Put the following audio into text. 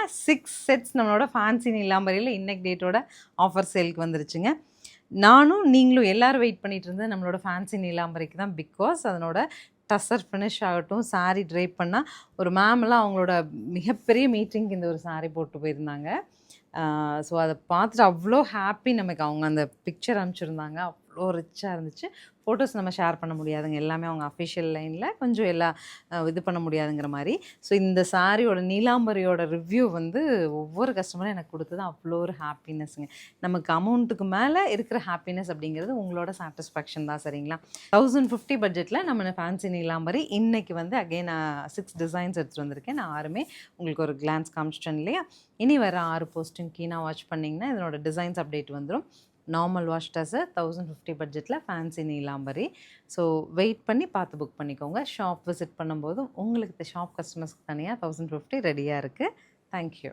6 sets நம்மளோட fancy நீலாம்பரியில் இன்னைக்கு டேட்டோட offer சேலுக்கு வந்துருச்சுங்க. நானும் நீங்களும் எல்லாரும் வெயிட் பண்ணிட்டு இருந்தது நம்மளோட ஃபேன்சி நீலாம்பரிக்கு தான். பிகாஸ் அதனோட டசர் ஃபினிஷ் ஆகட்டும், சாரீ ட்ரைப் பண்ணால் ஒரு மேம்லாம் அவங்களோட மிகப்பெரிய மீட்டிங்க்கு இந்த ஒரு சாரீ போட்டு போயிருந்தாங்க. ஸோ அதை பார்த்துட்டு அவ்வளோ ஹாப்பி. நமக்கு அவங்க அந்த பிக்சர் அனுப்பிச்சிருந்தாங்க, அவ்வளோ ரிச்சாக இருந்துச்சு. ஃபோட்டோஸ் நம்ம ஷேர் பண்ண முடியாதுங்க, எல்லாமே அவங்க அஃபிஷியல் லைனில் கொஞ்சம் எல்லாம் இது பண்ண முடியாதுங்கிற மாதிரி. ஸோ இந்த சாரியோட நீலாம்பரியோட ரிவ்யூ வந்து ஒவ்வொரு கஸ்டமரும் எனக்கு கொடுத்தது அவ்வளோ ஒரு ஹாப்பினஸ்ங்க. நமக்கு அமௌண்ட்டுக்கு மேலே இருக்கிற ஹாப்பினஸ் அப்படிங்கிறது உங்களோட சாட்டிஸ்ஃபேக்ஷன் தான். சரிங்களா? 1050 பட்ஜெட்டில் நம்ம ஃபேன்சி நீலாம்பரி இன்னைக்கு வந்து அகெயின் 6 டிசைன்ஸ் எடுத்துகிட்டு வந்திருக்கேன். நான் 6மே உங்களுக்கு ஒரு கிளான்ஸ் காமிச்சிட்டேன் இல்லையா? இனி வர 6 போஸ்டிங் கீனாக வாட்ச் பண்ணிங்கன்னா இதனோட டிசைன்ஸ் அப்டேட் வந்துடும். நார்மல் வாஷ் டசர் 1050 பட்ஜெட்டில் ஃபேன்சி நீலாம்பரி. ஸோ வெயிட் பண்ணி பார்த்து புக் பண்ணிக்கோங்க. ஷாப் விசிட் பண்ணும்போதும் உங்களுக்கு ஷாப் கஸ்டமர்ஸ்க்கு தனியாக 1050 ரெடியாக இருக்குது. தேங்க்யூ.